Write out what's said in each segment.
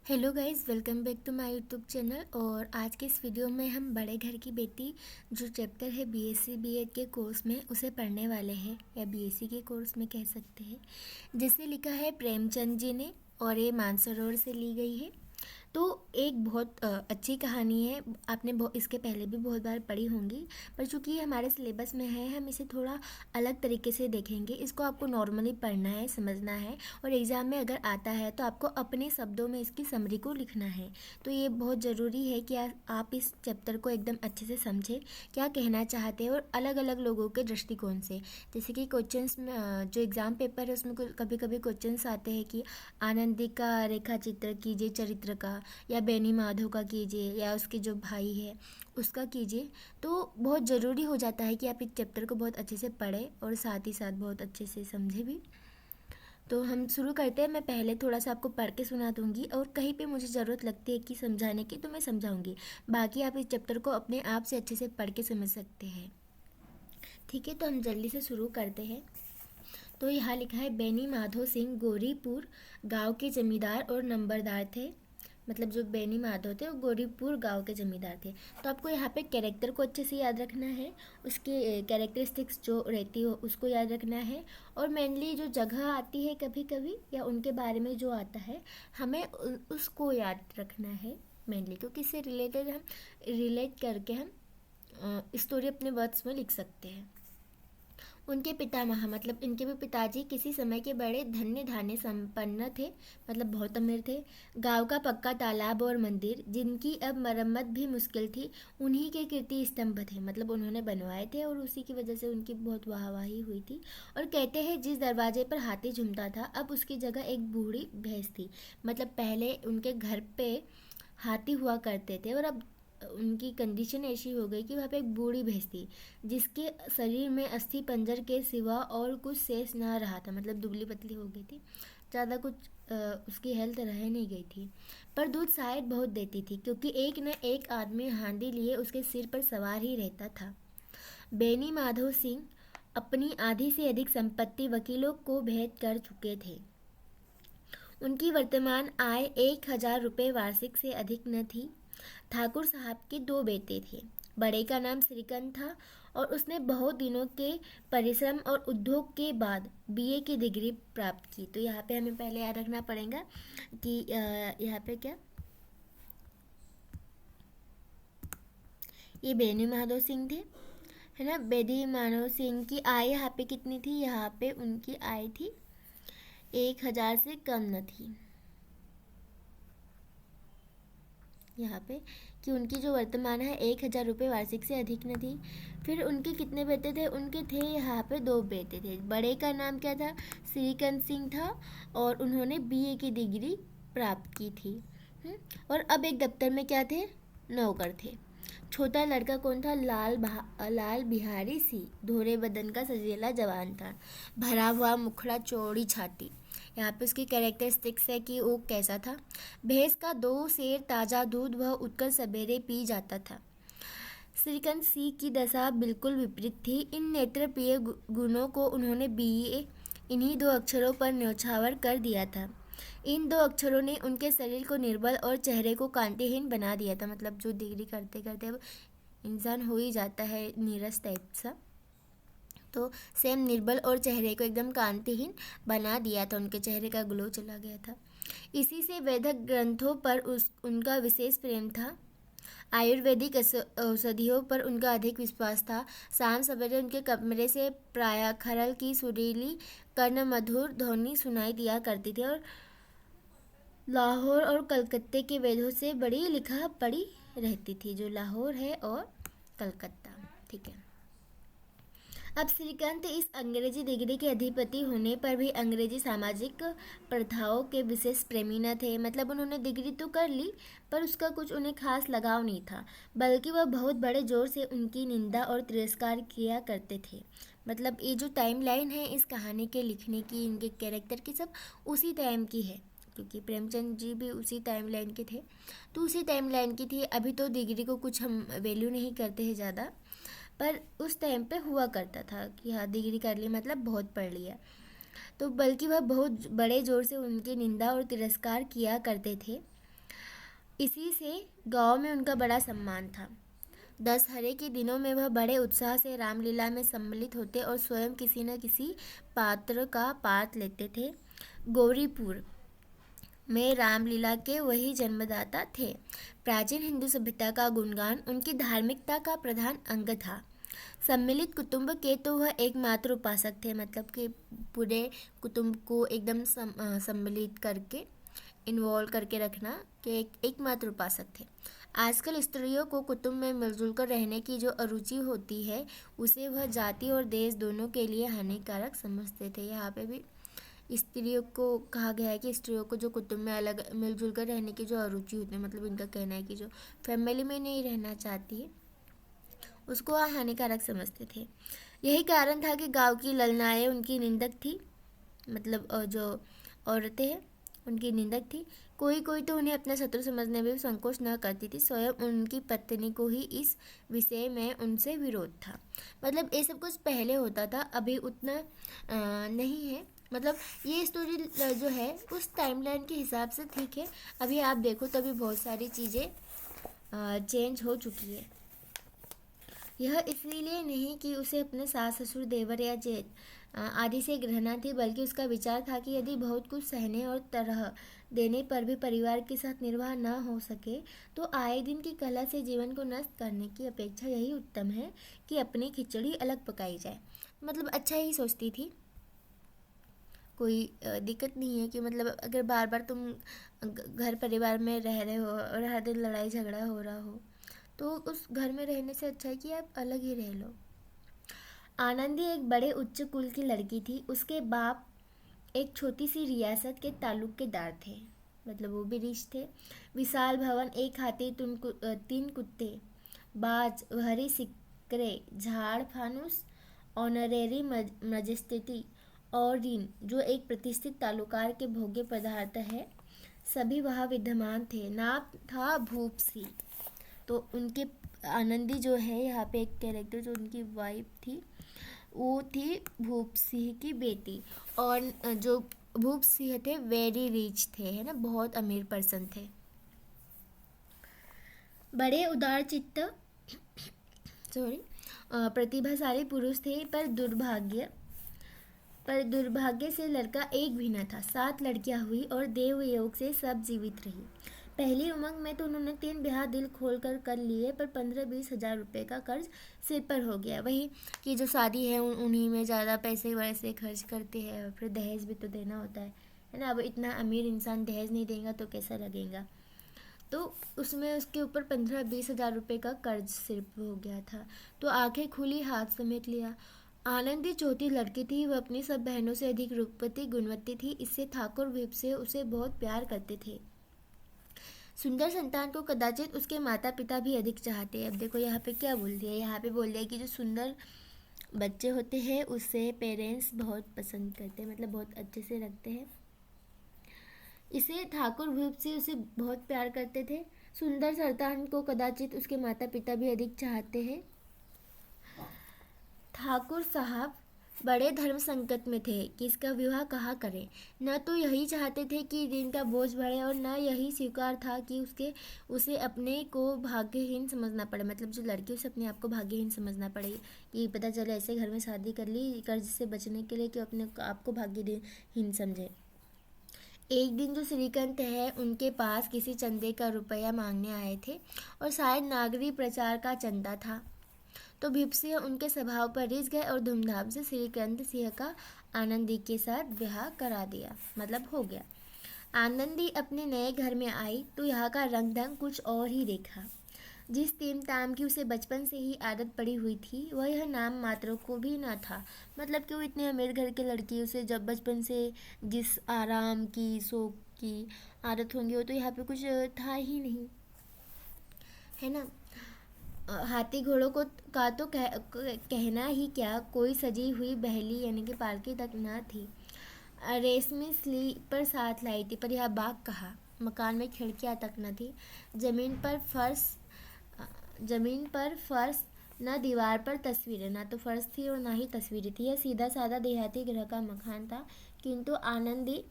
Hello guys, welcome back to my YouTube channel. और आज के इस वीडियो में हम बड़े घर की बेटी जो चैप्टर है बीएससी बीएड के कोर्स में उसे पढ़ने वाले हैं, या बीएससी के कोर्स में कह सकते हैं, जिसे लिखा है प्रेमचंद जी ने और ये मानसरोवर से ली गई है। तो एक बहुत अच्छी कहानी है। आपने इसके पहले भी बहुत बार पढ़ी होंगी, पर चूंकि ये हमारे सिलेबस में है, हम इसे थोड़ा अलग तरीके से देखेंगे। इसको आपको नॉर्मली पढ़ना है, समझना है, और एग्ज़ाम में अगर आता है तो आपको अपने शब्दों में इसकी समरी को लिखना है। तो ये बहुत ज़रूरी है कि आप इस चैप्टर को एकदम अच्छे से समझें, क्या कहना चाहते हैं, और अलग अलग लोगों के दृष्टिकोण से। जैसे कि क्वेश्चंस में जो एग्ज़ाम पेपर है उसमें कभी कभी क्वेश्चंस आते हैं कि आनंदी का रेखा चित्र कीजिए चरित्र का, या बेनी माधव का कीजिए, या उसके जो भाई है उसका कीजिए। तो बहुत ज़रूरी हो जाता है कि आप इस चैप्टर को बहुत अच्छे से पढ़ें और साथ ही साथ बहुत अच्छे से समझें भी। तो हम शुरू करते हैं। मैं पहले थोड़ा सा आपको पढ़ के सुना दूंगी, और कहीं पे मुझे ज़रूरत लगती है कि समझाने की तो मैं समझाऊंगी। बाकी आप इस चैप्टर को अपने आप से अच्छे से पढ़ के समझ सकते हैं। ठीक है, तो हम जल्दी से शुरू करते हैं। तो यहाँ लिखा है, बेनी माधव सिंह गौरीपुर गांव के जमींदार और नंबरदार थे। मतलब जो बेनी माधव थे वो गौरीपुर गांव के जमींदार थे। तो आपको यहाँ पे कैरेक्टर को अच्छे से याद रखना है, उसके कैरेक्टरिस्टिक्स जो रहती हो उसको याद रखना है, और मेनली जो जगह आती है कभी कभी या उनके बारे में जो आता है हमें उसको याद रखना है मेनली, क्योंकि इससे रिलेटेड हम रिलेट करके हम स्टोरी अपने वर्ड्स में लिख सकते हैं। उनके पितामह मतलब इनके भी पिताजी किसी समय के बड़े धन्य धान्य संपन्न थे, मतलब बहुत अमीर थे। गांव का पक्का तालाब और मंदिर, जिनकी अब मरम्मत भी मुश्किल थी, उन्हीं के कीर्ति स्तंभ थे। मतलब उन्होंने बनवाए थे और उसी की वजह से उनकी बहुत वाहवाही हुई थी। और कहते हैं जिस दरवाजे पर हाथी झूमता था अब उसकी जगह एक बूढ़ी भैंस थी। मतलब पहले उनके घर पे हाथी हुआ करते थे, और अब उनकी कंडीशन ऐसी हो गई कि वहाँ पे एक बूढ़ी भैंस थी जिसके शरीर में अस्थि पंजर के सिवा और कुछ शेष ना रहा था। मतलब दुबली पतली हो गई थी, ज़्यादा कुछ उसकी हेल्थ रह नहीं गई थी। पर दूध शायद बहुत देती थी, क्योंकि एक न एक आदमी हांडी लिए उसके सिर पर सवार ही रहता था। बेनी माधव सिंह अपनी आधी से अधिक संपत्ति वकीलों को भेंट कर चुके थे। उनकी वर्तमान आय 1,000 रुपये वार्षिक से अधिक न थी। ठाकुर साहब के दो बेटे थे। बड़े का नाम श्रीकांत था, और उसने बहुत दिनों के परिश्रम और उद्योग के बाद बीए की डिग्री प्राप्त की। तो यहाँ पे हमें पहले याद रखना पड़ेगा कि यहाँ पे क्या, ये बेनी माधव सिंह थे, है ना। बेनी माधव सिंह की आय यहाँ पे कितनी थी, यहाँ पे उनकी आय थी 1,000 से कम न थी। यहाँ पे कि उनकी जो वर्तमान है 1,000 रुपये वार्षिक से अधिक न थी। फिर उनके कितने बेटे थे, उनके थे यहाँ पे दो बेटे थे। बड़े का नाम क्या था, श्रीकांत सिंह था, और उन्होंने बीए की डिग्री प्राप्त की थी। और अब एक दफ्तर में क्या थे, नौकर थे। छोटा लड़का कौन था, लाल बिहारी सी, धोरे बदन का सजीला जवान था, भरा हुआ मुखड़ा, चौड़ी छाती। यहाँ पे उसकी कैरेक्टरिस्टिक्स है कि वो कैसा था। भैंस का 2 सेर ताज़ा दूध वह उठकर सवेरे पी जाता था। श्रीकांत सिंह की दशा बिल्कुल विपरीत थी। इन नेत्र प्रिय गुणों को उन्होंने बीए इन्हीं 2 अक्षरों पर न्यौछावर कर दिया था। इन 2 अक्षरों ने उनके शरीर को निर्बल और चेहरे को कांतिहीन बना दिया था। मतलब जो डिग्री करते करते अब इंसान हो ही जाता है नीरस टाइप सा, तो सेम निर्बल और चेहरे को एकदम कांतिहीन बना दिया था, उनके चेहरे का ग्लो चला गया था। इसी से वैदिक ग्रंथों पर उनका विशेष प्रेम था। आयुर्वेदिक औषधियों पर उनका अधिक विश्वास था। शाम सवेरे उनके कमरे से प्रायः खरल की सुरीली कर्ण मधुर ध्वनि सुनाई दिया करती थी, और लाहौर और कलकत्ते के वेदों से बड़ी लिखा पढ़ी रहती थी। जो लाहौर है और कलकत्ता, ठीक है। अब श्रीकांत इस अंग्रेजी डिग्री के अधिपति होने पर भी अंग्रेजी सामाजिक प्रथाओं के विशेष प्रेमी न थे। मतलब उन्होंने डिग्री तो कर ली, पर उसका कुछ उन्हें खास लगाव नहीं था, बल्कि वह बहुत बड़े जोर से उनकी निंदा और तिरस्कार किया करते थे। मतलब ये जो टाइम लाइन है इस कहानी के लिखने की, इनके कैरेक्टर की, सब उसी टाइम की है, क्योंकि प्रेमचंद जी भी उसी टाइम लाइन के थे। तो उसी टाइम लाइन की थी। अभी तो डिग्री को कुछ हम वैल्यू नहीं करते हैं ज़्यादा, पर उस टाइम पे हुआ करता था कि हाँ डिग्री कर ली मतलब बहुत पढ़ लिया। तो बल्कि वह बहुत बड़े जोर से उनकी निंदा और तिरस्कार किया करते थे। इसी से गांव में उनका बड़ा सम्मान था। दशहरे के दिनों में वह बड़े उत्साह से रामलीला में सम्मिलित होते और स्वयं किसी न किसी पात्र का पात्र लेते थे। गौरीपुर में रामलीला के वही जन्मदाता थे। प्राचीन हिंदू सभ्यता का गुणगान उनकी धार्मिकता का प्रधान अंग था। सम्मिलित कुटुंब के तो वह एकमात्र उपासक थे, मतलब कि पूरे कुटुंब को एकदम सम्मिलित करके इन्वॉल्व करके रखना कि एकमात्र उपासक थे। आजकल स्त्रियों को कुटुंब में मिलजुल कर रहने की जो अरुचि होती है उसे वह जाति और देश दोनों के लिए हानिकारक समझते थे। यहाँ पे भी स्त्रियों को कहा गया है कि स्त्रियों को जो कुटुंब में अलग मिलजुल कर रहने की जो अरुचि होती है, मतलब इनका कहना है कि जो फैमिली में नहीं रहना चाहती है उसको हानिकारक समझते थे। यही कारण था कि गांव की ललनाएं उनकी निंदक थी, मतलब जो औरतें हैं उनकी निंदक थी। कोई कोई तो उन्हें अपना शत्रु समझने में भी संकोच न करती थी। स्वयं उनकी पत्नी को ही इस विषय में उनसे विरोध था। मतलब ये सब कुछ पहले होता था, अभी उतना नहीं है। मतलब ये स्टोरी जो है उस टाइमलाइन के हिसाब से ठीक है। अभी आप देखो तो अभी बहुत सारी चीज़ें चेंज हो चुकी है। यह इसलिए नहीं कि उसे अपने सास ससुर देवर या जेठ आदि से घृणा थी, बल्कि उसका विचार था कि यदि बहुत कुछ सहने और तरह देने पर भी परिवार के साथ निर्वाह न हो सके तो आए दिन की कला से जीवन को नष्ट करने की अपेक्षा यही उत्तम है कि अपनी खिचड़ी अलग पकाई जाए। मतलब अच्छा ही सोचती थी। कोई दिक्कत नहीं है कि मतलब अगर बार बार तुम घर परिवार में रह रहे हो और हर दिन लड़ाई झगड़ा हो रहा हो तो उस घर में रहने से अच्छा है कि आप अलग ही रह लो। आनंदी एक बड़े उच्च कुल की लड़की थी। उसके बाप एक छोटी सी रियासत के तालुकेदार थे, मतलब वो भी रिच थे। विशाल भवन, एक हाथी, तीन कुत्ते, बाज, हरी सिक्रे, झाड़ फानुस, ऑनरेरी मजिस्ट्रेटी और ऋण जो एक प्रतिष्ठित तालुकार के भोग्य पदार्थ है, सभी वहाँ विद्यमान थे। नाम था भूप सिंह। तो उनके आनंदी जो है यहाँ पे एक कैरेक्टर जो उनकी वाइफ थी वो थी भूप सिंह की बेटी। और जो भूप सिंह थे वेरी रिच थे, है ना, बहुत अमीर पर्सन थे। बड़े उदार चित्त प्रतिभाशाली पुरुष थे, पर दुर्भाग्य से लड़का एक भी न था। 7 लड़कियां हुई और देवयोग से सब जीवित रही। पहली उमंग में तो उन्होंने 3 ब्याह दिल खोल कर लिए, पर 15-20 हज़ार रुपये का कर्ज सिर पर हो गया। वही कि जो शादी है उन्हीं में ज़्यादा पैसे वैसे खर्च करते हैं, और फिर दहेज भी तो देना होता है ना। अब इतना अमीर इंसान दहेज नहीं देगा तो कैसा लगेगा। तो उसमें उसके ऊपर 15-20 हज़ार रुपये का कर्ज सिर पर हो गया था। तो आंखें खुली, हाथ समेट लिया। आनंदी चौथी लड़की थी। वह अपनी सब बहनों से अधिक रूपवती गुणवती थी। इससे ठाकुर विप से उसे बहुत प्यार करते थे। सुंदर संतान को कदाचित उसके माता पिता भी अधिक चाहते हैं। अब देखो यहाँ पे क्या बोल दिया, यहाँ पे बोल दिया कि जो सुंदर बच्चे होते हैं उससे पेरेंट्स बहुत पसंद करते हैं, मतलब बहुत अच्छे से रखते हैं। इसे ठाकुर भूप से उसे बहुत प्यार करते थे। सुंदर संतान को कदाचित उसके माता पिता भी अधिक चाहते हैं। ठाकुर साहब बड़े धर्म संकट में थे कि इसका विवाह कहाँ करें। न तो यही चाहते थे कि ऋण का बोझ बढ़े और न यही स्वीकार था कि उसे अपने को भाग्यहीन समझना पड़े, मतलब जो लड़की उसे अपने आप को भाग्यहीन समझना पड़े। कि पता चले ऐसे घर में शादी कर ली कर्ज से बचने के लिए कि अपने आप को भाग्यहीन समझे। एक दिन जो श्रीकांत है उनके पास किसी चंदे का रुपया मांगने आए थे और शायद नागरिक प्रचार का चंदा था। तो भीप सिंह उनके स्वभाव पर रिझ गए और धूमधाम से श्रीकांत सिंह का आनंदी के साथ ब्याह करा दिया, मतलब हो गया। आनंदी अपने नए घर में आई तो यहाँ का रंग ढंग कुछ और ही देखा। जिस तीम ताम की उसे बचपन से ही आदत पड़ी हुई थी वह यह नाम मात्र को भी न था। मतलब कि वो इतने अमीर घर की लड़की, उसे जब बचपन से जिस आराम की शौक की आदत होंगी वो तो यहाँ पे कुछ था ही नहीं, है ना। हाथी घोड़ों को का तो कहना ही क्या, कोई सजी हुई बहली यानी कि पालकी तक न थी। रेशमी स्लीपर साथ लाई थी, पर यह बाग कहा। मकान में खिड़कियां तक न थी। जमीन पर फर्श, न दीवार पर तस्वीरें, ना तो फर्श थी और ना ही तस्वीरें थी। यह सीधा साधा देहाती घर का मकान था, किंतु आनंदी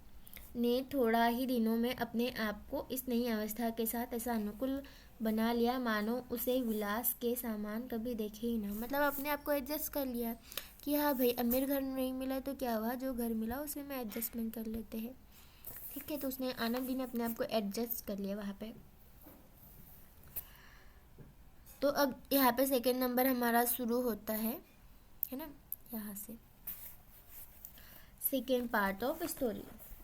ने थोड़ा ही दिनों में अपने आप को इस नई अवस्था के साथ ऐसा अनुकूल बना लिया मानो उसे विलास के सामान कभी देखे ही ना। मतलब अपने आप को एडजस्ट कर लिया कि हाँ भाई, अब मेरे घर नहीं मिला तो क्या हुआ, जो घर मिला उसमें मैं एडजस्टमेंट कर लेते हैं। ठीक है, तो उसने आनंदी ने अपने आप को एडजस्ट कर लिया वहाँ पे। तो अब यहाँ पे सेकंड नंबर हमारा शुरू होता है ना, यहाँ से सेकेंड पार्ट ऑफ स्टोरी।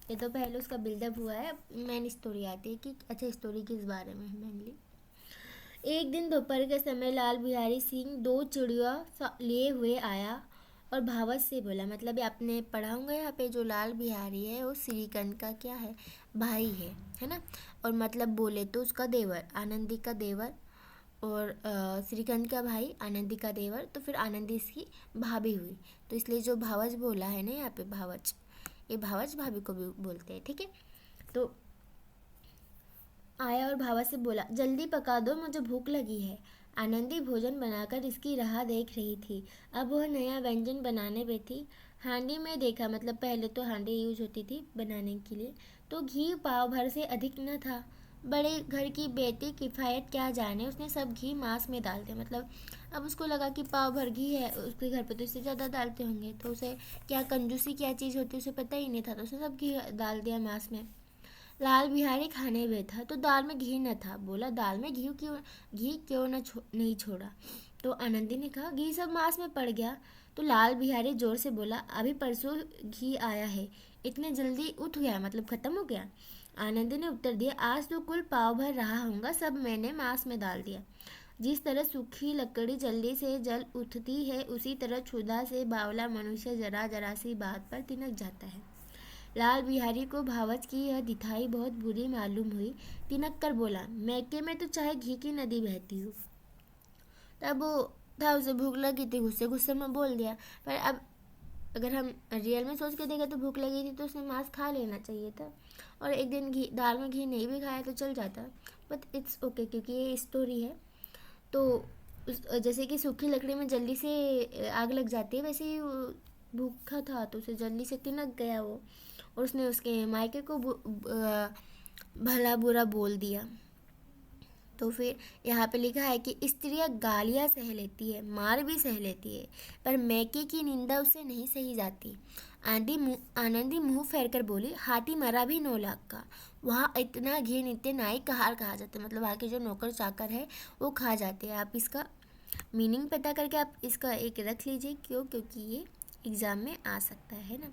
ये तो पहले उसका बिल्डअप हुआ है, अब मेन स्टोरी आती है कि अच्छा स्टोरी किस बारे में है मेनली। एक दिन दोपहर के समय लाल बिहारी सिंह 2 चिड़िया लिए हुए आया और भावत से बोला। मतलब आपने पढ़ा होगा यहाँ पे, जो लाल बिहारी है वो श्रीकांत का क्या है, भाई है ना। और मतलब बोले तो उसका देवर, आनंदी का देवर, और श्रीकांत का भाई, आनंदी का देवर, तो फिर आनंदी इसकी भाभी हुई। तो इसलिए जो भावच बोला है ना यहाँ पे, भावच, ये भावच भाभी को भी बोलते हैं। ठीक है, तो आया और भावच से बोला, जल्दी पका दो, मुझे भूख लगी है। आनंदी भोजन बनाकर इसकी राह देख रही थी। अब वह नया व्यंजन बनाने पे थी। हांडी में देखा, मतलब पहले तो हांडी यूज होती थी बनाने के लिए, तो घी पाव भर से अधिक न था। बड़े घर की बेटी किफ़ायत क्या जाने, उसने सब घी मांस में डाल दिया। मतलब अब उसको लगा कि पाव भर घी है, उसके घर पे तो इससे ज़्यादा डालते होंगे, तो उसे क्या कंजूसी क्या चीज़ होती है उसे पता ही नहीं था, तो उसने सब घी डाल दिया मांस में। लाल बिहारी खाने बैठा तो दाल में घी न था। बोला, दाल में घी क्यों नहीं छोड़ा। तो आनंदी ने कहा, घी सब मांस में पड़ गया। तो लाल बिहारी जोर से बोला, अभी परसों घी आया है, इतने जल्दी उठ गया, मतलब ख़त्म हो गया। आनंदी ने उत्तर दिया, आज तो कुल पाव भर रहा होगा, सब मैंने मांस में डाल दिया। जिस तरह सूखी लकड़ी जल्दी से जल उठती है, उसी तरह क्षुधा से बावला मनुष्य जरा जरा सी बात पर तिनक जाता है। लाल बिहारी को भावच की यह दिखाई बहुत बुरी मालूम हुई। तिनक कर बोला, मैके में तो चाहे घी की नदी बहती हो। तब वो था, उसे भूख लगी थी, गुस्से गुस्से में बोल दिया। पर अब अगर हम रियल में सोच के देखें तो भूख लगी थी तो उसने मांस खा लेना चाहिए था, और एक दिन घी दाल में घी नहीं भी खाया तो चल जाता। बट इट्स ओके, क्योंकि ये स्टोरी है। तो जैसे कि सूखी लकड़ी में जल्दी से आग लग जाती है, वैसे ही भूखा था तो उसे जल्दी से तिनक गया वो, और उसने उसके मायके को भला बुरा बोल दिया। तो फिर यहाँ पे लिखा है कि स्त्रियाँ गालियाँ सह लेती है, मार भी सह लेती है, पर मैके की निंदा उससे नहीं सही जाती। आनंदी मुंह फेर कर बोली, हाथी मरा भी 9 लाख का, वहाँ इतना घी नित्य नाई कहार कहा जाता है। मतलब वहाँ के जो नौकर चाकर है वो खा जाते हैं। आप इसका मीनिंग पता करके आप इसका एक रख लीजिए, क्योंकि ये एग्ज़ाम में आ सकता है ना।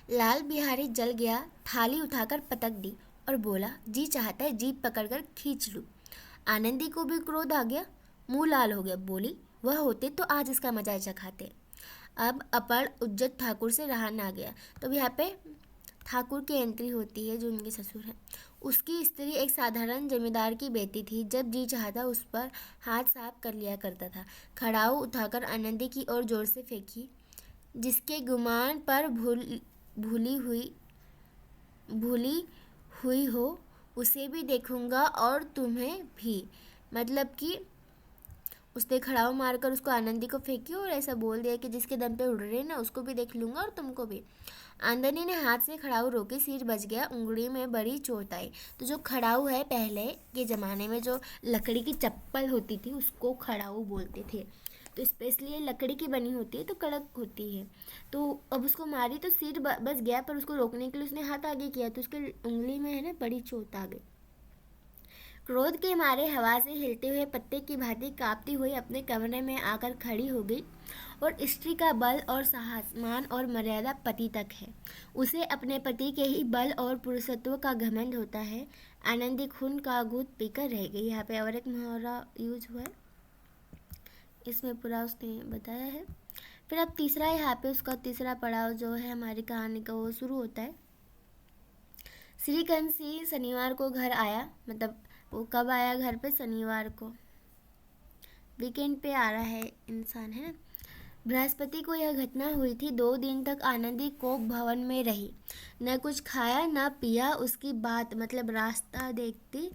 लाल बिहारी जल गया, थाली उठाकर पटक दी और बोला, जी चाहता है जीप पकड़कर खींच लूं। आनंदी को भी क्रोध आ गया, मुंह लाल हो गया। बोली, वह होते तो आज इसका मजा चखाते। अब अपर उज्जत ठाकुर से रहा ना गया। तो यहाँ पे ठाकुर की एंट्री होती है, जो उनके ससुर हैं। उसकी स्त्री एक साधारण जमींदार की बेटी थी। जब जी चाहता उस पर हाथ साफ कर लिया करता था। खड़ाऊ उठाकर आनंदी की ओर जोर से फेंकी। जिसके गुमान पर भूली हुई हो उसे भी देखूंगा और तुम्हें भी। मतलब कि उसने खड़ाऊ मारकर उसको आनंदी को फेंकी और ऐसा बोल दिया कि जिसके दम पे उड़ रहे ना उसको भी देख लूंगा और तुमको भी। आनंदी ने हाथ से खड़ाऊ रोकी, सिर बच गया, उंगली में बड़ी चोट आई। तो जो खड़ाऊ है, पहले के ज़माने में जो लकड़ी की चप्पल होती थी उसको खड़ाऊ बोलते थे। तो स्पेशली ये लकड़ी की बनी होती है तो कड़क होती है। तो अब उसको मारी तो सिर बच गया, पर उसको रोकने के लिए उसने हाथ आगे किया तो उसके उंगली में है ना बड़ी चोट आ गई। क्रोध के मारे हवा से हिलते हुए पत्ते की भांति कांपती हुई अपने कमरे में आकर खड़ी हो गई। और स्त्री का बल और साहस, मान और मर्यादा पति तक है। उसे अपने पति के ही बल और पुरुषत्व का घमंड होता है। आनंदी खून का घूंट पीकर रह गई। यहाँ पे और एक मुहावरा यूज हुआ है, इसमें पूरा उसने बताया है। फिर अब तीसरा, यहाँ पे उसका तीसरा पड़ाव जो है हमारी कहानी का, वो शुरू होता है। श्रीकांत सिंह शनिवार को घर आया। मतलब वो कब आया घर पे? शनिवार को। वीकेंड पे आ रहा है इंसान, है ना। बृहस्पति को यह घटना हुई थी। 2 दिन तक आनंदी कोक भवन में रही, न कुछ खाया न पिया। उसकी बात मतलब रास्ता देखती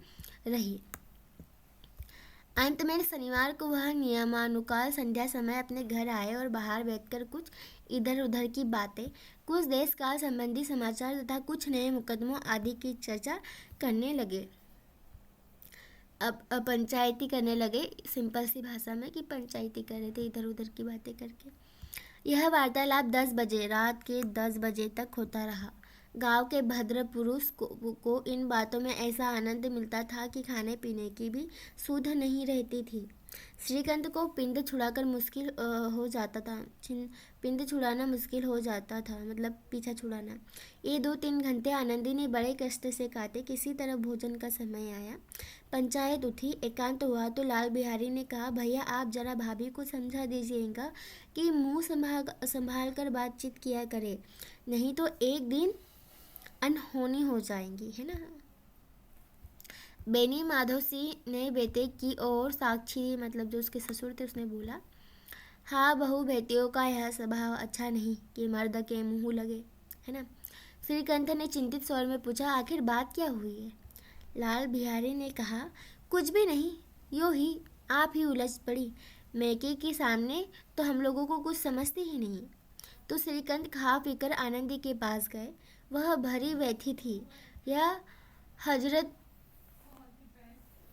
रही। अंत में शनिवार को वह नियमानुसार संध्या समय अपने घर आए और बाहर बैठकर कुछ इधर उधर की बातें, कुछ देश काल संबंधी समाचार तथा कुछ नए मुकदमों आदि की चर्चा करने लगे। अब पंचायती करने लगे, सिंपल सी भाषा में कि पंचायती कर रहे थे इधर उधर की बातें करके। यह वार्तालाप 10 बजे, रात के 10 बजे तक होता रहा। गांव के भद्र पुरुष को इन बातों में ऐसा आनंद मिलता था कि खाने पीने की भी सुध नहीं रहती थी। श्रीकांत को पिंड छुड़ाकर मुश्किल हो जाता था पिंड छुड़ाना मुश्किल हो जाता था, मतलब पीछा छुड़ाना। ये 2-3 घंटे आनंदी ने बड़े कष्ट से काटे। किसी तरह भोजन का समय आया, पंचायत उठी, एकांत हुआ तो लाल बिहारी ने कहा, भैया आप जरा भाभी को समझा दीजिएगा कि मुंह संभाल कर बातचीत किया करे, नहीं तो एक दिन अनहोनी हो जाएंगी, है ना। बेनी माधव सिंह ने बेटे की ओर साक्षी, मतलब जो उसके ससुर थे, उसने बोला, हाँ बहू बेटियों का यह स्वभाव अच्छा नहीं कि मर्द के मुंह लगे, है ना। श्रीकांत ने चिंतित स्वर में पूछा, आखिर बात क्या हुई है। लाल बिहारी ने कहा, कुछ भी नहीं, यूँ ही आप ही उलझ पड़ी। मैके के सामने तो हम लोगों को कुछ समझते ही नहीं। तो श्रीकांत खा पीकर आनंदी के पास गए। वह भरी बैठी थी। यह हजरत,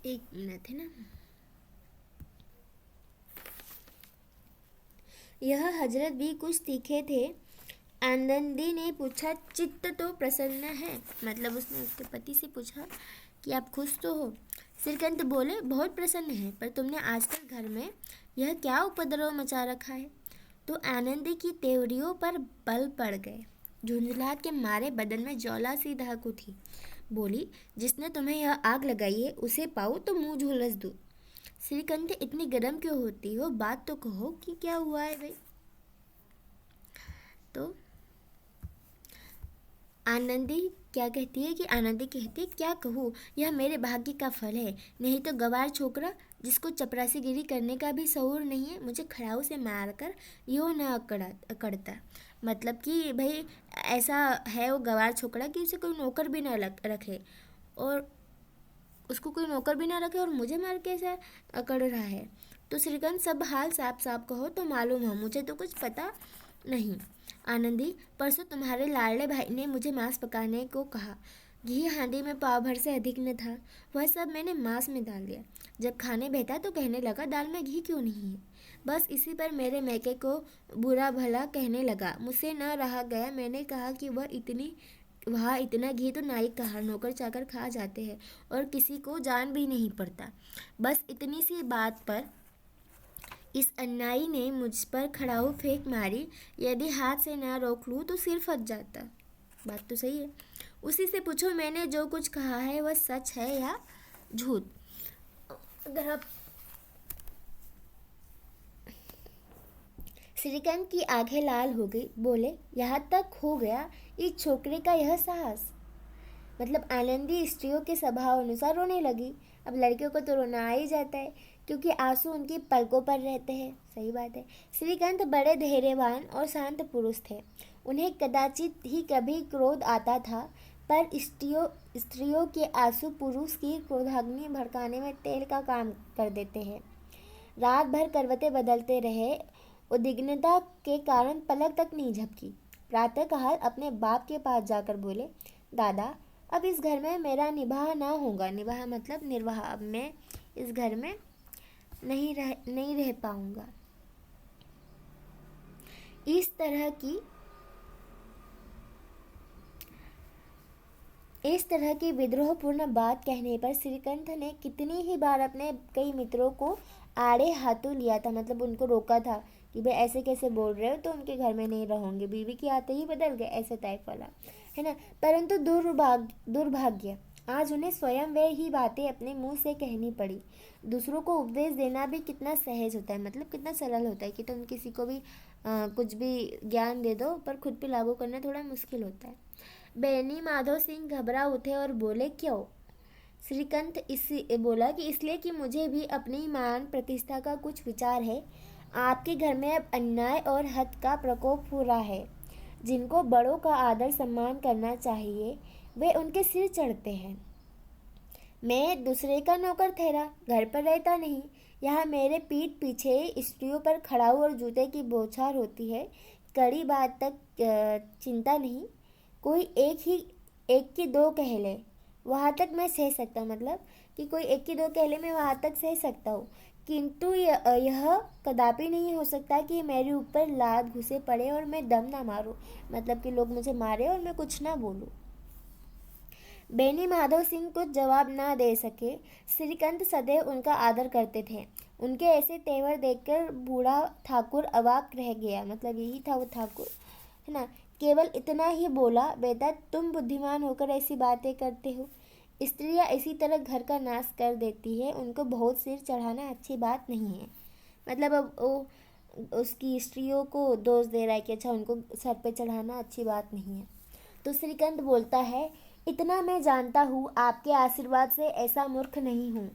एक मिनट, है ना, यह हजरत भी कुछ तीखे थे। आनंदी ने पूछा, चित्त तो प्रसन्न है, मतलब उसने उसके पति से पूछा कि आप खुश तो हो। श्रीकांत बोले, बहुत प्रसन्न है, पर तुमने आजकल घर में यह क्या उपद्रव मचा रखा है। तो आनंदी की तेवरियों पर बल पड़ गए। झुंझलाहट के मारे बदन में ज्वाला सी दहक उठी। बोली, जिसने तुम्हें यह आग लगाई है उसे पाऊँ तो मुंह झुलस दूँ। श्रीकांत, इतनी गर्म क्यों होती हो, बात तो कहो कि क्या हुआ है भाई। तो आनंदी क्या कहती है कि आनंदी कहती है, क्या कहूँ, यह मेरे भाग्य का फल है, नहीं तो गवार छोकरा जिसको चपरासीगिरी करने का भी शऊर नहीं है, मुझे खड़ाऊ से मारकर यूँ न अकड़ता। मतलब कि भाई ऐसा है वो गवार छोकरा कि उसे कोई नौकर भी ना रखे, और उसको कोई नौकर भी ना रखे और मुझे मार के ऐसा अकड़ रहा है। तो श्रीकांत, सब हाल साफ साफ कहो तो मालूम हो, मुझे तो कुछ पता नहीं। आनंदी, परसों तुम्हारे लाडले भाई ने मुझे मांस पकाने को कहा। घी हांडी में पाव भर से अधिक न था, वह सब मैंने मांस में डाल दिया। जब खाने बैठा तो कहने लगा, दाल में घी क्यों नहीं है। बस इसी पर मेरे मैके को बुरा भला कहने लगा। मुझसे न रहा गया, मैंने कहा कि वहाँ इतना घी तो नाई कहा, नौकर चाकर खा जाते हैं और किसी को जान भी नहीं पड़ता। बस इतनी सी बात पर इस अन्यायी ने मुझ पर खड़ाऊ फेंक मारी। यदि हाथ से ना रोक लूँ तो सिर फट जाता। बात तो सही है। उसी से पूछो मैंने जो कुछ कहा है वह सच है या झूठ। अगर आप श्रीकांत की आंखें लाल हो गई। बोले, यहाँ तक हो गया इस छोकरे का यह साहस। मतलब आनंदी स्त्रियों के स्वभाव अनुसार रोने लगी। अब लड़कियों को तो रोना आ ही जाता है क्योंकि आंसू उनकी पलकों पर रहते हैं। सही बात है। श्रीकांत बड़े धैर्यवान और शांत पुरुष थे। उन्हें कदाचित ही कभी क्रोध आता था, पर स्त्रियों के आंसू पुरुष की क्रोधाग्नि भड़काने में तेल का काम कर देते हैं। रात भर करवटें बदलते रहे। उद्विग्नता के कारण पलक तक नहीं झपकी। प्रातःकाल अपने बाप के पास जाकर बोले, दादा अब इस घर में मेरा निबाह ना होगा। निबाह मतलब निर्वाह। अब मैं इस घर में नहीं रह पाऊंगा। इस तरह की विद्रोहपूर्ण बात कहने पर श्रीकांत ने कितनी ही बार अपने कई मित्रों को आड़े हाथों लिया था, मतलब उनको रोका था कि भाई ऐसे कैसे बोल रहे हो, तो उनके घर में नहीं रहोगे, बीवी के आते ही बदल गए, ऐसे टाइप वाला, है ना। परंतु दुर्भाग्य आज उन्हें स्वयं वे ही बातें अपने मुंह से कहनी पड़ी। दूसरों को उपदेश देना भी कितना सहज होता है, मतलब कितना सरल होता है कि तुम किसी को भी कुछ भी ज्ञान दे दो, पर खुद पे लागू करना थोड़ा मुश्किल होता है। बेनी माधव सिंह घबरा उठे और बोले, क्यों। श्रीकांत बोला कि इसलिए कि मुझे भी अपनी मान प्रतिष्ठा का कुछ विचार है। आपके घर में अब अन्याय और हद का प्रकोप हो रहा है। जिनको बड़ों का आदर सम्मान करना चाहिए वे उनके सिर चढ़ते हैं। मैं दूसरे का नौकर ठहरा, घर पर रहता नहीं। यहाँ मेरे पीठ पीछे स्त्रियों पर खड़ाऊ और जूते की बौछार होती है। कड़ी बात तक चिंता नहीं, कोई एक की दो कह ले, वहाँ तक मैं सह सकता हूँ। मतलब कि कोई एक की दो कह ले, मैं वहाँ तक सह सकता हूँ, किंतु यह कदापि नहीं हो सकता कि मेरे ऊपर लात घुसे पड़े और मैं दम ना मारूं। मतलब कि लोग मुझे मारे और मैं कुछ ना बोलूं। बेनी माधव सिंह कुछ जवाब न दे सके। श्रीकांत सदैव उनका आदर करते थे। उनके ऐसे तेवर देखकर बूढ़ा ठाकुर अवाक रह गया। मतलब यही था वो ठाकुर, है ना। केवल इतना ही बोला, बेटा तुम बुद्धिमान होकर ऐसी बातें करते हो। स्त्रियां इसी तरह घर का नाश कर देती है, उनको बहुत सिर चढ़ाना अच्छी बात नहीं है। मतलब अब वो उसकी स्त्रियों को दोष दे रहा है कि अच्छा उनको सर पे चढ़ाना अच्छी बात नहीं है। तो श्रीकांत बोलता है, इतना मैं जानता हूँ, आपके आशीर्वाद से ऐसा मूर्ख नहीं हूँ।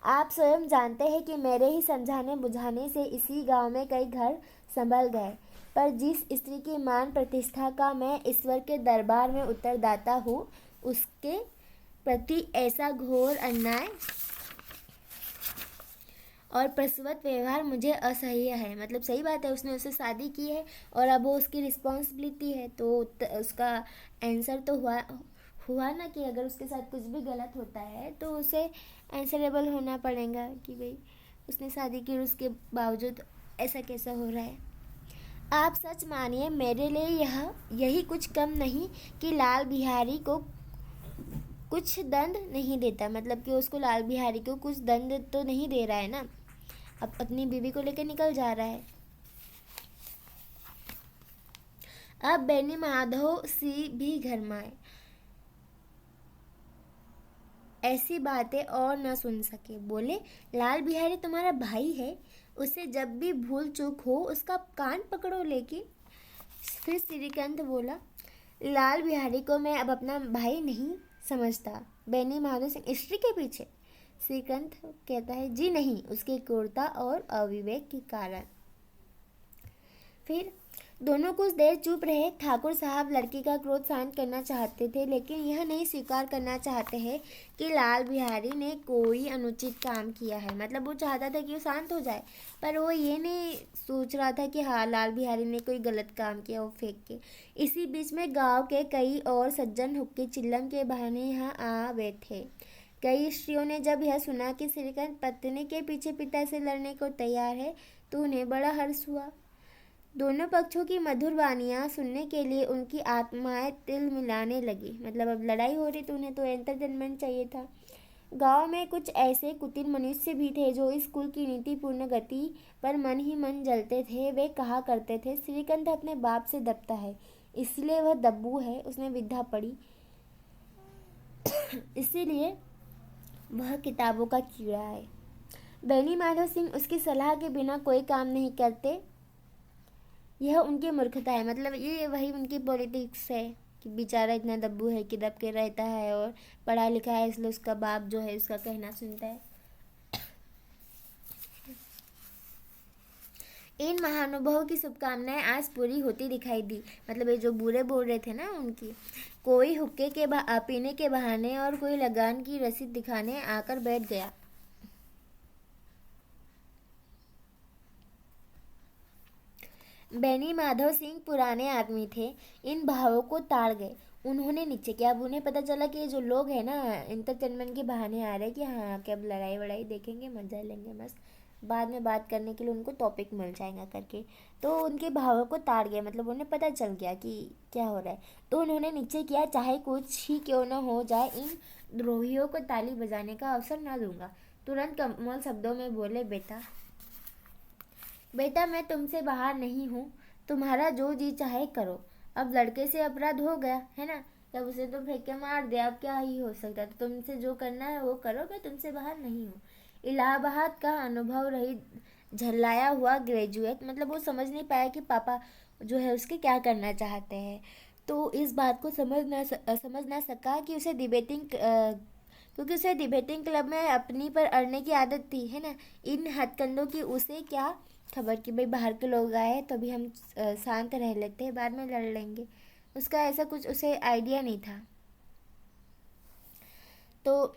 आप स्वयं जानते हैं कि मेरे ही समझाने बुझाने से इसी गांव में कई घर संभल गए, पर जिस स्त्री की मान प्रतिष्ठा का मैं ईश्वर के दरबार में उत्तरदाता हूँ, उसके प्रति ऐसा घोर अन्याय और प्रसवत व्यवहार मुझे असह्य है। मतलब सही बात है, उसने उससे शादी की है और अब वो उसकी रिस्पॉन्सिबिलिटी है, तो उसका आंसर तो हुआ ना कि अगर उसके साथ कुछ भी गलत होता है तो उसे आंसरेबल होना पड़ेगा कि भाई उसने शादी की और उसके बावजूद ऐसा कैसा हो रहा है। आप सच मानिए, मेरे लिए यही कुछ कम नहीं कि लाल बिहारी को कुछ दंड नहीं देता। मतलब कि उसको लाल बिहारी को कुछ दंड तो नहीं दे रहा है ना, अब अपनी बीवी को लेकर निकल जा रहा है। अब बेनी माधव सी भी घर में आए, ऐसी बातें और न सुन सके। बोले, लाल बिहारी तुम्हारा भाई है, उसे जब भी भूल चूक हो उसका कान पकड़ो। लेकिन फिर श्रीकांत बोला, लाल बिहारी को मैं अब अपना भाई नहीं समझता। बेनी माधव सिंह स्त्री के पीछे? श्रीकांत कहता है, जी नहीं, उसकी क्रूरता और अविवेक के कारण। फिर दोनों कुछ देर चुप रहे। ठाकुर साहब लड़की का क्रोध शांत करना चाहते थे, लेकिन यह नहीं स्वीकार करना चाहते हैं कि लाल बिहारी ने कोई अनुचित काम किया है। मतलब वो चाहता था कि वो शांत हो जाए, पर वो ये नहीं सोच रहा था कि हाँ लाल बिहारी ने कोई गलत काम किया, वो फेंक के। इसी बीच में गांव के कई और सज्जन हुक्के चिल्लम के बहाने यहाँ आ बैठे। कई स्त्रियों ने जब यह सुना कि श्रीकांत पत्नी के पीछे पिता से लड़ने को तैयार है तो उन्हें बड़ा हर्ष हुआ। दोनों पक्षों की मधुर वानियाँ सुनने के लिए उनकी आत्माएं तिल मिलाने लगी। मतलब अब लड़ाई हो रही तो उन्हें तो एंटरटेनमेंट चाहिए था। गांव में कुछ ऐसे कुटिल मनुष्य भी थे जो इस कुल की नीतिपूर्ण गति पर मन ही मन जलते थे। वे कहा करते थे, श्रीकांत अपने बाप से दबता है, इसलिए वह दब्बू है, उसने विद्या पढ़ी इसीलिए वह किताबों का कीड़ा है। बेनी माधव सिंह उसकी सलाह के बिना कोई काम नहीं करते, यह उनकी मूर्खता है। मतलब ये वही उनकी पॉलिटिक्स है कि बेचारा इतना दब्बू है कि दब के रहता है और पढ़ा लिखा है, इसलिए उसका बाप जो है उसका कहना सुनता है। इन महानुभावों की शुभकामनाएं आज पूरी होती दिखाई दी। मतलब ये जो बुरे बोल रहे थे ना उनकी, कोई हुक्के के पीने के बहाने और कोई लगान की रसीद दिखाने आकर बैठ गया। बेनी माधव सिंह पुराने आदमी थे, इन भावों को ताड़ गए। उन्होंने नीचे किया। अब उन्हें पता चला कि ये जो लोग हैं ना एंटरटेनमेंट के बहाने आ रहे हैं कि हाँ कि अब लड़ाई वड़ाई देखेंगे, मजा लेंगे, मस्त बाद में बात करने के लिए उनको टॉपिक मिल जाएगा करके। तो उनके भावों को ताड़ गया। मतलब उन्हें पता चल गया कि क्या हो रहा है। तो उन्होंने नीचे किया, चाहे कुछ ही क्यों न हो जाए, इन द्रोहियों को ताली बजाने का अवसर ना दूंगा। तुरंत कमल शब्दों में बोले, बेटा मैं तुमसे बाहर नहीं हूँ, तुम्हारा जो जी चाहे करो। अब लड़के से अपराध हो गया है ना, तब उसे तो फेंक के मार दिया, अब क्या ही हो सकता है। तो तुमसे जो करना है वो करो, मैं तुमसे बाहर नहीं हूँ। इलाहाबाद का अनुभव रही झल्लाया हुआ ग्रेजुएट, मतलब वो समझ नहीं पाया कि पापा जो है उसके क्या करना चाहते हैं। तो इस बात को समझ ना सका कि उसे डिबेटिंग क्योंकि उसे डिबेटिंग क्लब में अपनी पर अड़ने की आदत थी, है ना। इन हथकंडों की उसे क्या खबर कि भाई बाहर के लोग आए तो अभी हम शांत रह लेते हैं, बाद में लड़ लेंगे। उसका ऐसा कुछ उसे आइडिया नहीं था। तो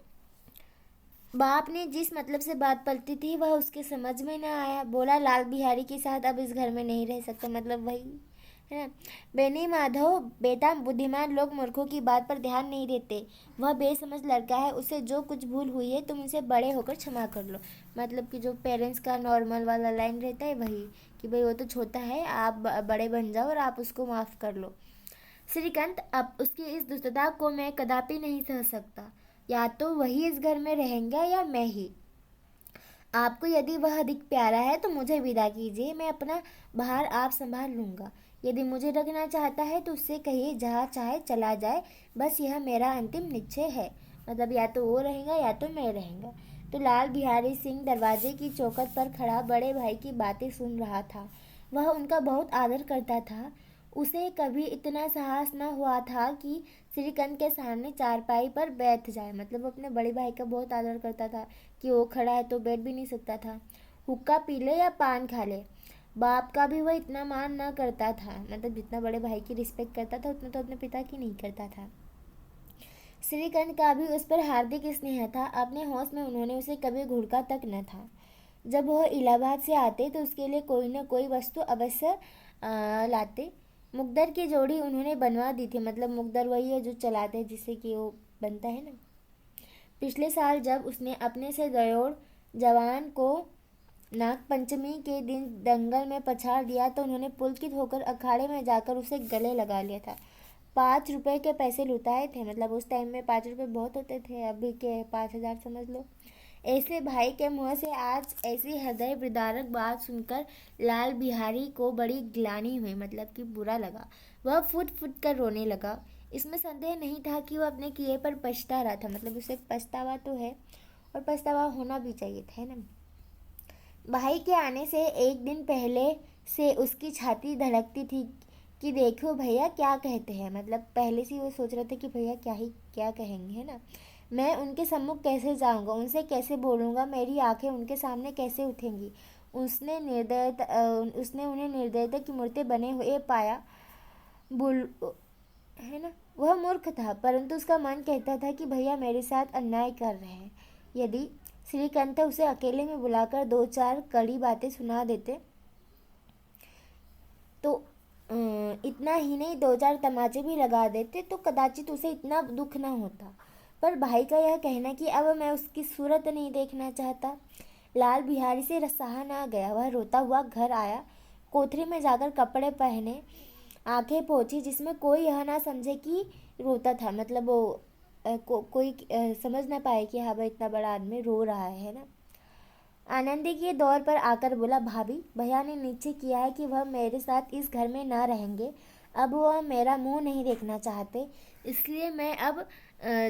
बाप ने जिस मतलब से बात पलटी थी वह उसके समझ में न आया। बोला, लाल बिहारी के साथ अब इस घर में नहीं रह सकता। मतलब वही है ना। बेनी माधव, बेटा, बुद्धिमान लोग मूर्खों की बात पर ध्यान नहीं देते। वह बेसमझ लड़का है, उसे जो कुछ भूल हुई है तुम उसे बड़े होकर क्षमा कर लो। मतलब कि जो पेरेंट्स का नॉर्मल वाला लाइन रहता है वही, कि भाई वो तो छोटा है, आप बड़े बन जाओ और आप उसको माफ़ कर लो। श्रीकांत, अब उसकी इस दुष्टता को मैं कदापि नहीं सह सकता। या तो वही इस घर में रहेंगे या मैं ही। आपको यदि वह अधिक प्यारा है तो मुझे विदा कीजिए, मैं अपना बाहर आप संभाल लूँगा। यदि मुझे रखना चाहता है तो उससे कहिए जहाँ चाहे चला जाए, बस यह मेरा अंतिम निश्चय है। मतलब या तो वो रहेगा या तो मैं रहेंगा। तो लाल बिहारी सिंह दरवाजे की चौखट पर खड़ा बड़े भाई की बातें सुन रहा था। वह उनका बहुत आदर करता था। उसे कभी इतना साहस न हुआ था कि श्रीकांत के सामने चारपाई पर बैठ जाए। मतलब वो अपने बड़े भाई का बहुत आदर करता था कि वो खड़ा है तो बैठ भी नहीं सकता था। हुक्का पी ले या पान खा ले, बाप का भी वह इतना मान न करता था। मतलब जितना बड़े भाई की रिस्पेक्ट करता था उतना तो अपने पिता की नहीं करता था। श्रीकांत का भी उस पर हार्दिक स्नेह था। अपने होश में उन्होंने उसे कभी घूरका तक न था। जब वह इलाहाबाद से आते तो उसके लिए कोई न कोई वस्तु अवश्य लाते। मुकद्दर की जोड़ी उन्होंने बनवा दी थी। मतलब मुकद्दर वही है जो चलाते हैं, जिससे कि वो बनता है ना। पिछले साल जब उसने अपने से दयोड़ जवान को नाग पंचमी के दिन दंगल में पछाड़ दिया तो उन्होंने पुलकित होकर अखाड़े में जाकर उसे गले लगा लिया था। 5 रुपए के पैसे लुटाए थे। मतलब उस टाइम में 5 रुपए बहुत होते थे, अभी के 5,000 समझ लो। ऐसे भाई के मुँह से आज ऐसी हृदय विदारक बात सुनकर लाल बिहारी को बड़ी ग्लानि हुई। मतलब कि बुरा लगा। वह फुट फुट कर रोने लगा। इसमें संदेह नहीं था कि वह अपने किए पर पछता रहा था। मतलब उसे पछतावा तो है और पछतावा होना भी चाहिए था, है ना। भाई के आने से एक दिन पहले से उसकी छाती धड़कती थी कि देखो भैया क्या कहते हैं। मतलब पहले से वो सोच रहे थे कि भैया क्या कहेंगे, है ना। मैं उनके सम्मुख कैसे जाऊंगा, उनसे कैसे बोलूँगा, मेरी आंखें उनके सामने कैसे उठेंगी। उसने उन्हें निर्दयता की मूर्ति बने हुए पाया। बुल है ना। वह मूर्ख था, परंतु उसका मन कहता था कि भैया मेरे साथ अन्याय कर रहे हैं। यदि श्रीकांत उसे अकेले में बुलाकर 2-4 कड़ी बातें सुना देते तो इतना ही नहीं 2-4 तमाचे भी लगा देते तो कदाचित उसे इतना दुख न होता। पर भाई का यह कहना कि अब मैं उसकी सूरत नहीं देखना चाहता, लाल बिहारी से सहा ना गया। वह रोता हुआ घर आया। कोठरी में जाकर कपड़े पहने, आंखें पोंछी, जिसमें कोई यह ना समझे कि रोता था। मतलब वो कोई समझ ना पाए कि हाँ भाई इतना बड़ा आदमी रो रहा है ना। आनंदी के दौर पर आकर बोला, भाभी भैया ने निश्चय किया है कि वह मेरे साथ इस घर में ना रहेंगे। अब वह मेरा मुंह नहीं देखना चाहते, इसलिए मैं अब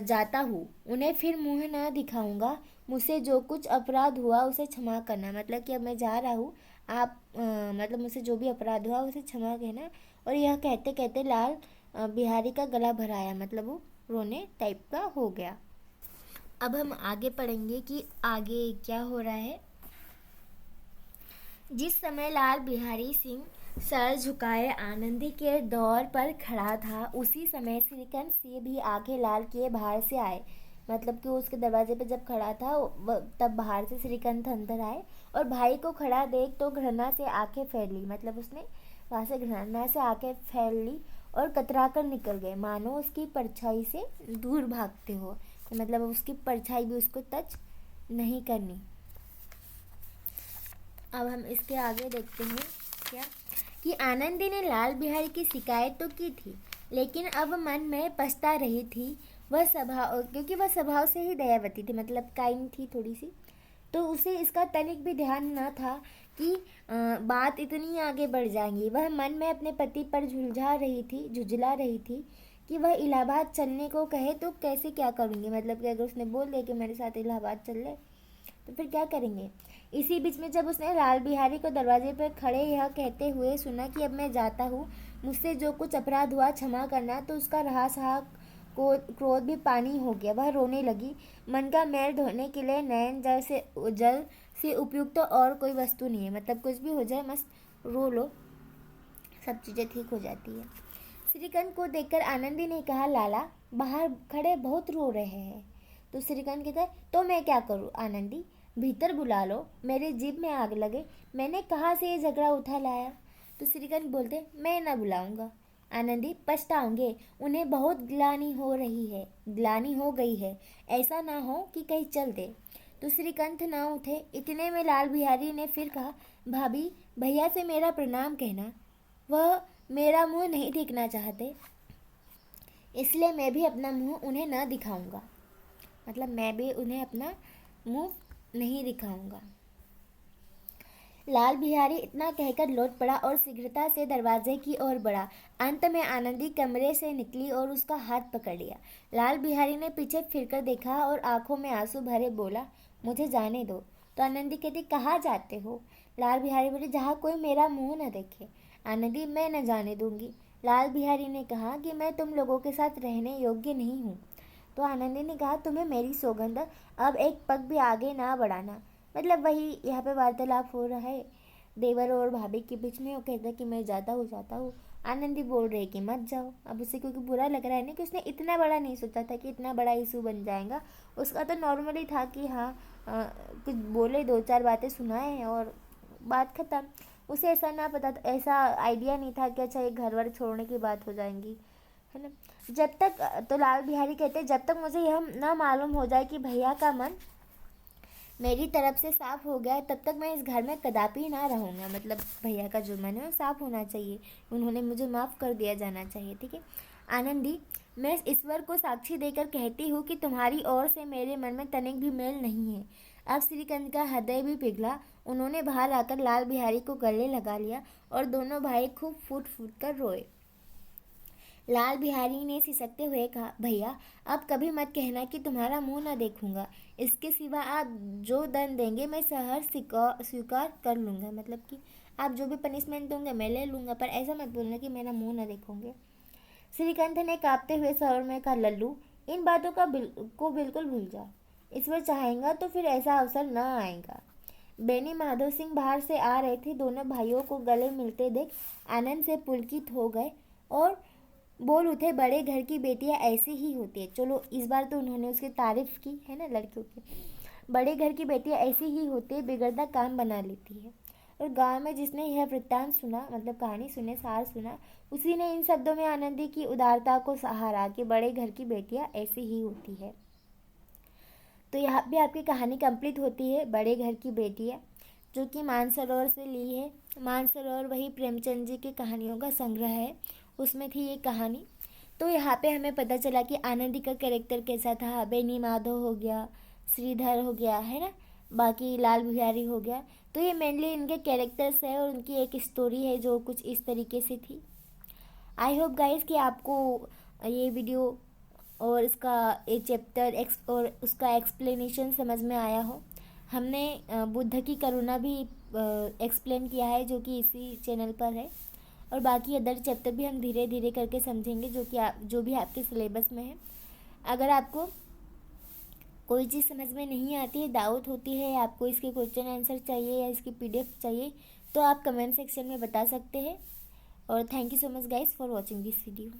जाता हूँ। उन्हें फिर मुंह ना दिखाऊंगा। मुझसे जो कुछ अपराध हुआ उसे क्षमा करना। मतलब कि अब मैं जा रहा हूँ, आप मतलब मुझसे जो भी अपराध हुआ उसे क्षमा कहना। और यह कहते कहते लाल बिहारी का गला भराया। मतलब वो रोने टाइप का हो गया। अब हम आगे पढ़ेंगे कि आगे क्या हो रहा है। जिस समय लाल बिहारी सिंह सर झुकाए आनंदी के दौर पर खड़ा था, उसी समय श्रीकांत से भी आंखें लाल किए बाहर से आए। मतलब कि उसके दरवाजे पे जब खड़ा था तब बाहर से श्रीकांत अंदर आए और भाई को खड़ा देख तो घृणा से आंखें फैल ली। मतलब उसने वहाँ से घृणा से आंखें फैल ली और कतरा कर निकल गए, मानो उसकी परछाई से दूर भागते हो। मतलब उसकी परछाई भी उसको टच नहीं करनी। अब हम इसके आगे देखते हैं क्या कि आनंदी ने लाल बिहारी की शिकायत तो की थी, लेकिन अब मन में पछता रही थी। क्योंकि वह स्वभाव से ही दयावती थी, मतलब काइंड थी थोड़ी सी। तो उसे इसका तनिक भी ध्यान न था कि बात इतनी आगे बढ़ जाएंगी। वह मन में अपने पति पर झुंझला रही थी कि वह इलाहाबाद चलने को कहे तो कैसे क्या करूँगी। मतलब कि अगर उसने बोल दिया कि मेरे साथ इलाहाबाद चल ले तो फिर क्या करेंगे। इसी बीच में जब उसने लाल बिहारी को दरवाजे पर खड़े यह कहते हुए सुना कि अब मैं जाता हूँ, मुझसे जो कुछ अपराध हुआ क्षमा करना, तो उसका रहा सहा क्रोध भी पानी हो गया। वह रोने लगी। मन का मैल धोने के लिए नयन जल से उपयुक्त तो और कोई वस्तु नहीं है। मतलब कुछ भी हो जाए मस्त रो लो, सब चीज़ें ठीक हो जाती है। श्रीकांत को देखकर आनंदी ने कहा, लाला बाहर खड़े बहुत रो रहे हैं, तो श्रीकांत कहता है तो मैं क्या करूँ आनंदी, भीतर बुला लो, मेरे जीभ में आग लगे, मैंने कहाँ से ये झगड़ा उठा लाया। तो श्रीकांत बोलते मैं ना बुलाऊंगा। आनंदी पछताओगे, उन्हें बहुत ग्लानि हो रही है, ग्लानि हो गई है, ऐसा ना हो कि कहीं चल दे। तो श्रीकांत ना उठे। इतने में लाल बिहारी ने फिर कहा भाभी भैया से मेरा प्रणाम कहना, वह मेरा मुंह नहीं देखना चाहते, इसलिए मैं भी अपना मुंह उन्हें न दिखाऊंगा, मतलब मैं भी उन्हें अपना मुंह नहीं दिखाऊंगा। लाल बिहारी इतना कहकर लौट पड़ा और शीघ्रता से दरवाजे की ओर बढ़ा। अंत में आनंदी कमरे से निकली और उसका हाथ पकड़ लिया। लाल बिहारी ने पीछे फिरकर देखा और आंखों में आंसू भरे बोला मुझे जाने दो। तो आनंदी कहती कहाँ जाते हो। लाल बिहारी बोले जहाँ कोई मेरा मुंह न देखे। आनंदी मैं न जाने दूंगी। लाल बिहारी ने कहा कि मैं तुम लोगों के साथ रहने योग्य नहीं हूँ। तो आनंदी ने कहा तुम्हें मेरी सौगंध, अब एक पग भी आगे ना बढ़ाना। मतलब वही यहाँ पे वार्तालाप हो रहा है देवर और भाभी के बीच में। वो कहता है कि मैं जाता हूँ। आनंदी बोल रही है कि मत जाओ। अब उसे क्योंकि बुरा लग रहा है ना कि उसने इतना बड़ा नहीं सोचा था कि इतना बड़ा इशू बन जाएगा। उसका तो नॉर्मली था कि हाँ कुछ बोले, 2-4 बातें सुनाए और बात खत्म। उसे ऐसा ना पता, ऐसा आइडिया नहीं था कि अच्छा ये घर वर छोड़ने की बात हो जाएंगी, है ना। जब तक, तो लाल बिहारी कहते जब तक मुझे यह ना मालूम हो जाए कि भैया का मन मेरी तरफ से साफ हो गया है तब तक मैं इस घर में कदापि ना रहूँगा। मतलब भैया का जो मन है वो साफ होना चाहिए, उन्होंने मुझे माफ़ कर दिया जाना चाहिए, ठीक है। आनंदी मैं ईश्वर को साक्षी देकर कहती हूँ कि तुम्हारी ओर से मेरे मन में तनिक भी मेल नहीं है। अब श्रीकांत का हृदय भी पिघला। उन्होंने बाहर आकर लाल बिहारी को गले लगा लिया और दोनों भाई खूब फूट फूट कर रोए। लाल बिहारी ने सिसकते हुए कहा भैया अब कभी मत कहना कि तुम्हारा मुंह न देखूंगा, इसके सिवा आप जो दंड देंगे मैं सहर स्वीकार कर लूँगा। मतलब कि आप जो भी पनिशमेंट दोगे मैं ले लूँगा, पर ऐसा मत बोलना कि मेरा मुंह न देखोगे। श्रीकांत ने कांपते हुए स्वर में कहा लल्लू इन बातों को बिल्कुल भूल जाओ, ईश्वर चाहेगा तो फिर ऐसा अवसर न आएगा। बेनी माधव सिंह बाहर से आ रहे थे। दोनों भाइयों को गले मिलते देख आनंद से पुलकित हो गए और बोल उठे बड़े घर की बेटियां ऐसी ही होती है। चलो इस बार तो उन्होंने उसकी तारीफ की है ना लड़कियों की। बड़े घर की बेटियां ऐसी ही होती है, बिगड़ता काम बना लेती है। और गांव में जिसने यह वृत्तांत सुना, मतलब कहानी सुने, सार सुना, उसी ने इन शब्दों में आनंदी की उदारता को सहारा कि बड़े घर की बेटियां ऐसी ही होती है। तो यहाँ पे आपकी कहानी कंप्लीट होती है बड़े घर की बेटियां, जो कि मानसरोवर से ली है। मानसरोवर वही प्रेमचंद जी की कहानियों का संग्रह है, उसमें थी ये कहानी। तो यहाँ पे हमें पता चला कि आनंदी का कैरेक्टर कैसा था। बेनी माधव हो गया, श्रीधर हो गया, है ना, बाकी लाल बिहारी हो गया। तो ये मेनली इनके कैरेक्टर्स है और उनकी एक स्टोरी है जो कुछ इस तरीके से थी। आई होप गाइस कि आपको ये वीडियो और इसका ये चैप्टर और उसका एक्सप्लेनेशन समझ में आया हो। हमने बुद्ध की करुणा भी एक्सप्लेन किया है जो कि इसी चैनल पर है, और बाकी अदर चैप्टर भी हम धीरे धीरे करके समझेंगे जो भी आपके सिलेबस में है। अगर आपको कोई चीज़ समझ में नहीं आती है, डाउट होती है, आपको इसके क्वेश्चन आंसर चाहिए या इसकी PDF चाहिए, तो आप कमेंट सेक्शन में बता सकते हैं। और thank you so much guys for watching this video.